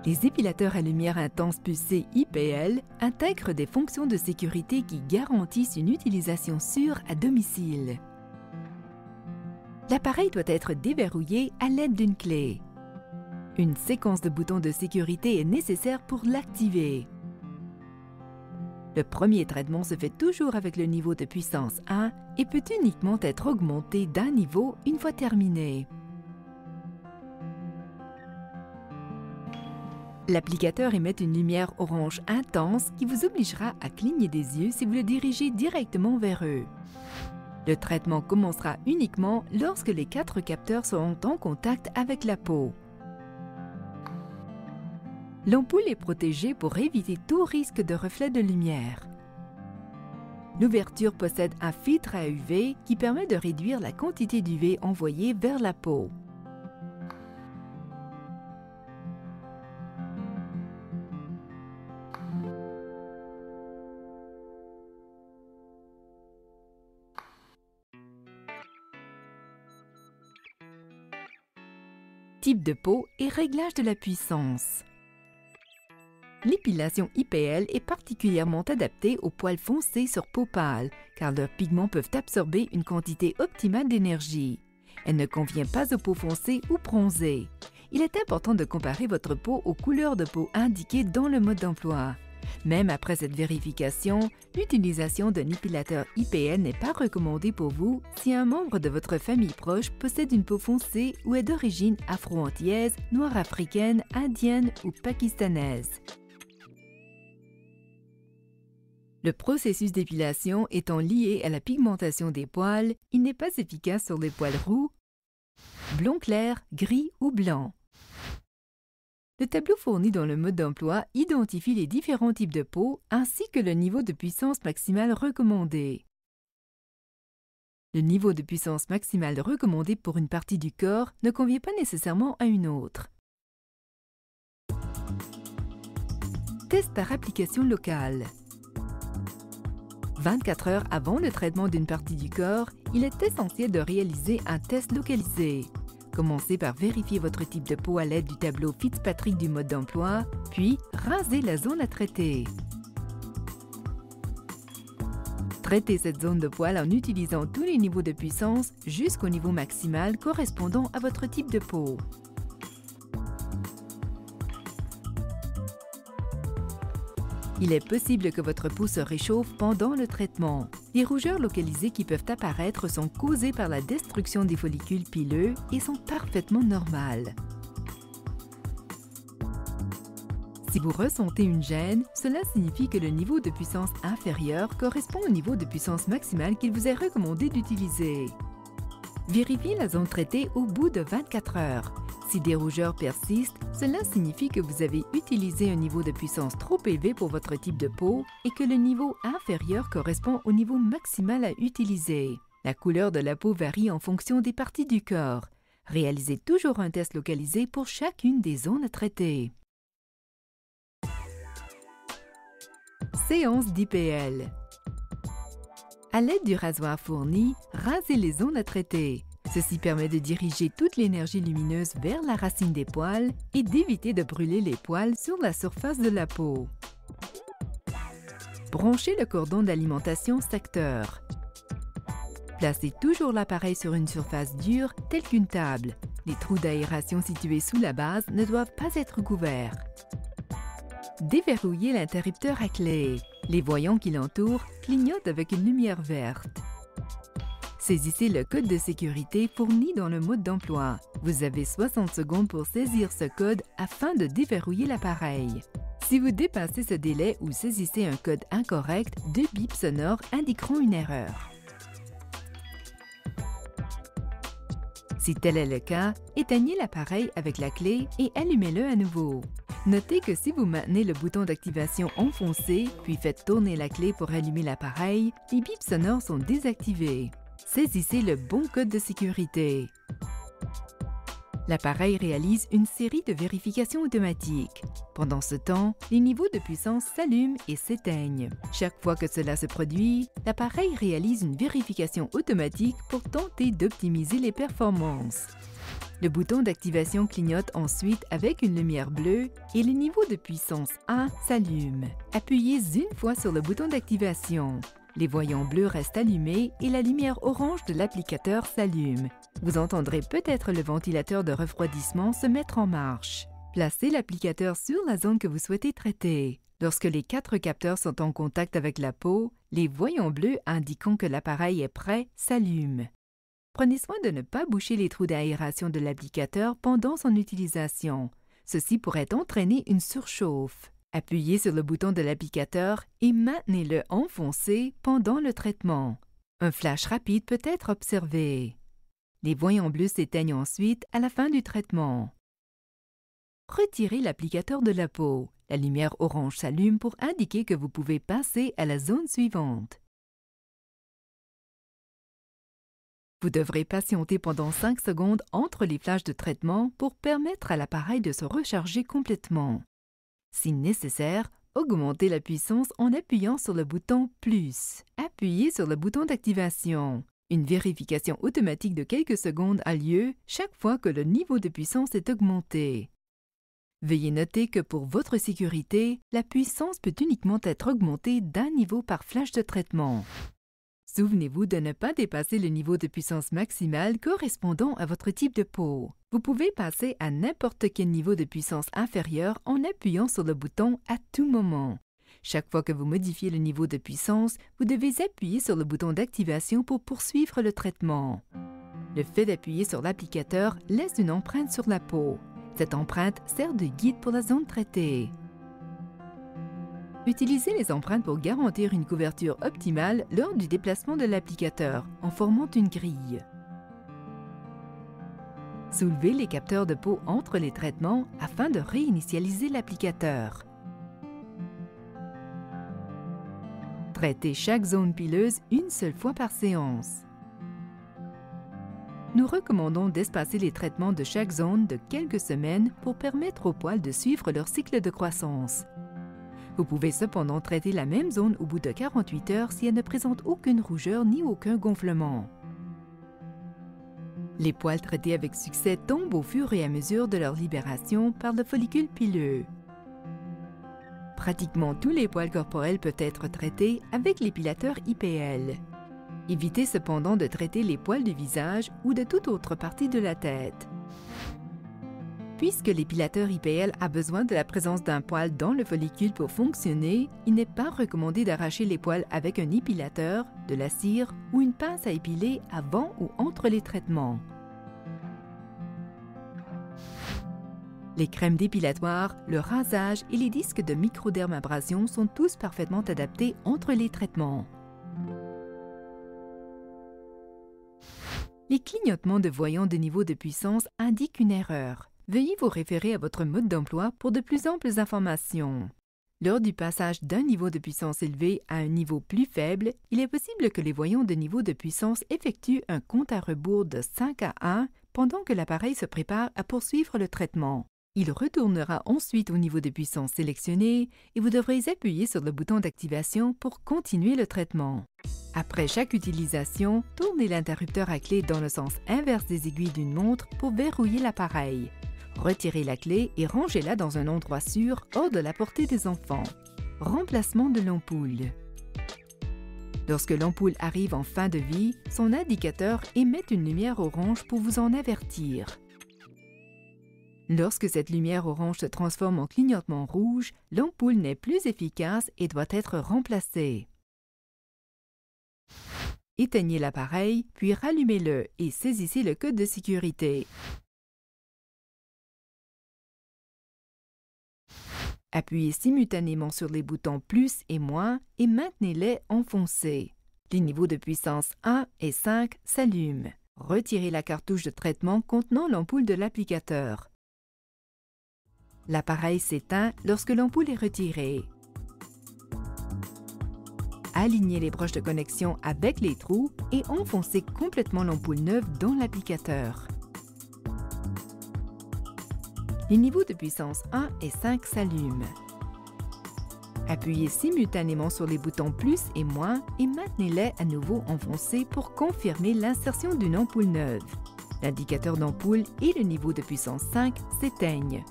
Les épilateurs à lumière intense pulsée IPL intègrent des fonctions de sécurité qui garantissent une utilisation sûre à domicile. L'appareil doit être déverrouillé à l'aide d'une clé. Une séquence de boutons de sécurité est nécessaire pour l'activer. Le premier traitement se fait toujours avec le niveau de puissance 1 et peut uniquement être augmenté d'un niveau une fois terminé. L'applicateur émet une lumière orange intense qui vous obligera à cligner des yeux si vous le dirigez directement vers eux. Le traitement commencera uniquement lorsque les 4 capteurs seront en contact avec la peau. L'ampoule est protégée pour éviter tout risque de reflet de lumière. L'ouverture possède un filtre à UV qui permet de réduire la quantité d'UV envoyée vers la peau. Type de peau et réglage de la puissance. L'épilation IPL est particulièrement adaptée aux poils foncés sur peau pâle, car leurs pigments peuvent absorber une quantité optimale d'énergie. Elle ne convient pas aux peaux foncées ou bronzées. Il est important de comparer votre peau aux couleurs de peau indiquées dans le mode d'emploi. Même après cette vérification, l'utilisation d'un épilateur IPL n'est pas recommandée pour vous si un membre de votre famille proche possède une peau foncée ou est d'origine afro-antillaise, noire africaine, indienne ou pakistanaise. Le processus d'épilation étant lié à la pigmentation des poils, il n'est pas efficace sur les poils roux, blond clair, gris ou blanc. Le tableau fourni dans le mode d'emploi identifie les différents types de peau ainsi que le niveau de puissance maximale recommandé. Le niveau de puissance maximale recommandé pour une partie du corps ne convient pas nécessairement à une autre. Test par application locale. 24 heures avant le traitement d'une partie du corps, il est essentiel de réaliser un test localisé. Commencez par vérifier votre type de peau à l'aide du tableau Fitzpatrick du mode d'emploi, puis rasez la zone à traiter. Traitez cette zone de poil en utilisant tous les niveaux de puissance jusqu'au niveau maximal correspondant à votre type de peau. Il est possible que votre peau se réchauffe pendant le traitement. Les rougeurs localisées qui peuvent apparaître sont causées par la destruction des follicules pileux et sont parfaitement normales. Si vous ressentez une gêne, cela signifie que le niveau de puissance inférieur correspond au niveau de puissance maximale qu'il vous est recommandé d'utiliser. Vérifiez la zone traitée au bout de 24 heures. Si des rougeurs persistent, cela signifie que vous avez utilisé un niveau de puissance trop élevé pour votre type de peau et que le niveau inférieur correspond au niveau maximal à utiliser. La couleur de la peau varie en fonction des parties du corps. Réalisez toujours un test localisé pour chacune des zones à traiter. Séance d'IPL. À l'aide du rasoir fourni, rasez les zones à traiter. Ceci permet de diriger toute l'énergie lumineuse vers la racine des poils et d'éviter de brûler les poils sur la surface de la peau. Branchez le cordon d'alimentation secteur. Placez toujours l'appareil sur une surface dure telle qu'une table. Les trous d'aération situés sous la base ne doivent pas être couverts. Déverrouillez l'interrupteur à clé. Les voyants qui l'entourent clignotent avec une lumière verte. Saisissez le code de sécurité fourni dans le mode d'emploi. Vous avez 60 secondes pour saisir ce code afin de déverrouiller l'appareil. Si vous dépassez ce délai ou saisissez un code incorrect, 2 bips sonores indiqueront une erreur. Si tel est le cas, éteignez l'appareil avec la clé et allumez-le à nouveau. Notez que si vous maintenez le bouton d'activation enfoncé, puis faites tourner la clé pour allumer l'appareil, les bips sonores sont désactivés. Saisissez le bon code de sécurité. L'appareil réalise une série de vérifications automatiques. Pendant ce temps, les niveaux de puissance s'allument et s'éteignent. Chaque fois que cela se produit, l'appareil réalise une vérification automatique pour tenter d'optimiser les performances. Le bouton d'activation clignote ensuite avec une lumière bleue et le niveau de puissance 1 s'allume. Appuyez une fois sur le bouton d'activation. Les voyants bleus restent allumés et la lumière orange de l'applicateur s'allume. Vous entendrez peut-être le ventilateur de refroidissement se mettre en marche. Placez l'applicateur sur la zone que vous souhaitez traiter. Lorsque les 4 capteurs sont en contact avec la peau, les voyants bleus indiquant que l'appareil est prêt s'allument. Prenez soin de ne pas boucher les trous d'aération de l'applicateur pendant son utilisation. Ceci pourrait entraîner une surchauffe. Appuyez sur le bouton de l'applicateur et maintenez-le enfoncé pendant le traitement. Un flash rapide peut être observé. Les voyants bleus s'éteignent ensuite à la fin du traitement. Retirez l'applicateur de la peau. La lumière orange s'allume pour indiquer que vous pouvez passer à la zone suivante. Vous devrez patienter pendant 5 secondes entre les flashs de traitement pour permettre à l'appareil de se recharger complètement. Si nécessaire, augmentez la puissance en appuyant sur le bouton « Plus ». Appuyez sur le bouton d'activation. Une vérification automatique de quelques secondes a lieu chaque fois que le niveau de puissance est augmenté. Veuillez noter que pour votre sécurité, la puissance peut uniquement être augmentée d'un niveau par flash de traitement. Souvenez-vous de ne pas dépasser le niveau de puissance maximale correspondant à votre type de peau. Vous pouvez passer à n'importe quel niveau de puissance inférieur en appuyant sur le bouton à tout moment. Chaque fois que vous modifiez le niveau de puissance, vous devez appuyer sur le bouton d'activation pour poursuivre le traitement. Le fait d'appuyer sur l'applicateur laisse une empreinte sur la peau. Cette empreinte sert de guide pour la zone traitée. Utilisez les empreintes pour garantir une couverture optimale lors du déplacement de l'applicateur en formant une grille. Soulevez les capteurs de peau entre les traitements afin de réinitialiser l'applicateur. Traitez chaque zone pileuse une seule fois par séance. Nous recommandons d'espacer les traitements de chaque zone de quelques semaines pour permettre aux poils de suivre leur cycle de croissance. Vous pouvez cependant traiter la même zone au bout de 48 heures si elle ne présente aucune rougeur ni aucun gonflement. Les poils traités avec succès tombent au fur et à mesure de leur libération par le follicule pileux. Pratiquement tous les poils corporels peuvent être traités avec l'épilateur IPL. Évitez cependant de traiter les poils du visage ou de toute autre partie de la tête. Puisque l'épilateur IPL a besoin de la présence d'un poil dans le follicule pour fonctionner, il n'est pas recommandé d'arracher les poils avec un épilateur, de la cire ou une pince à épiler avant ou entre les traitements. Les crèmes dépilatoire, le rasage et les disques de microdermabrasion sont tous parfaitement adaptés entre les traitements. Les clignotements de voyants de niveau de puissance indiquent une erreur. Veuillez vous référer à votre mode d'emploi pour de plus amples informations. Lors du passage d'un niveau de puissance élevé à un niveau plus faible, il est possible que les voyants de niveau de puissance effectuent un compte à rebours de 5 à 1 pendant que l'appareil se prépare à poursuivre le traitement. Il retournera ensuite au niveau de puissance sélectionné et vous devrez appuyer sur le bouton d'activation pour continuer le traitement. Après chaque utilisation, tournez l'interrupteur à clé dans le sens inverse des aiguilles d'une montre pour verrouiller l'appareil. Retirez la clé et rangez-la dans un endroit sûr hors de la portée des enfants. Remplacement de l'ampoule. Lorsque l'ampoule arrive en fin de vie, son indicateur émet une lumière orange pour vous en avertir. Lorsque cette lumière orange se transforme en clignotement rouge, l'ampoule n'est plus efficace et doit être remplacée. Éteignez l'appareil, puis rallumez-le et saisissez le code de sécurité. Appuyez simultanément sur les boutons plus et moins et maintenez-les enfoncés. Les niveaux de puissance 1 et 5 s'allument. Retirez la cartouche de traitement contenant l'ampoule de l'applicateur. L'appareil s'éteint lorsque l'ampoule est retirée. Alignez les broches de connexion avec les trous et enfoncez complètement l'ampoule neuve dans l'applicateur. Les niveaux de puissance 1 et 5 s'allument. Appuyez simultanément sur les boutons plus et moins et maintenez-les à nouveau enfoncés pour confirmer l'insertion d'une ampoule neuve. L'indicateur d'ampoule et le niveau de puissance 5 s'éteignent.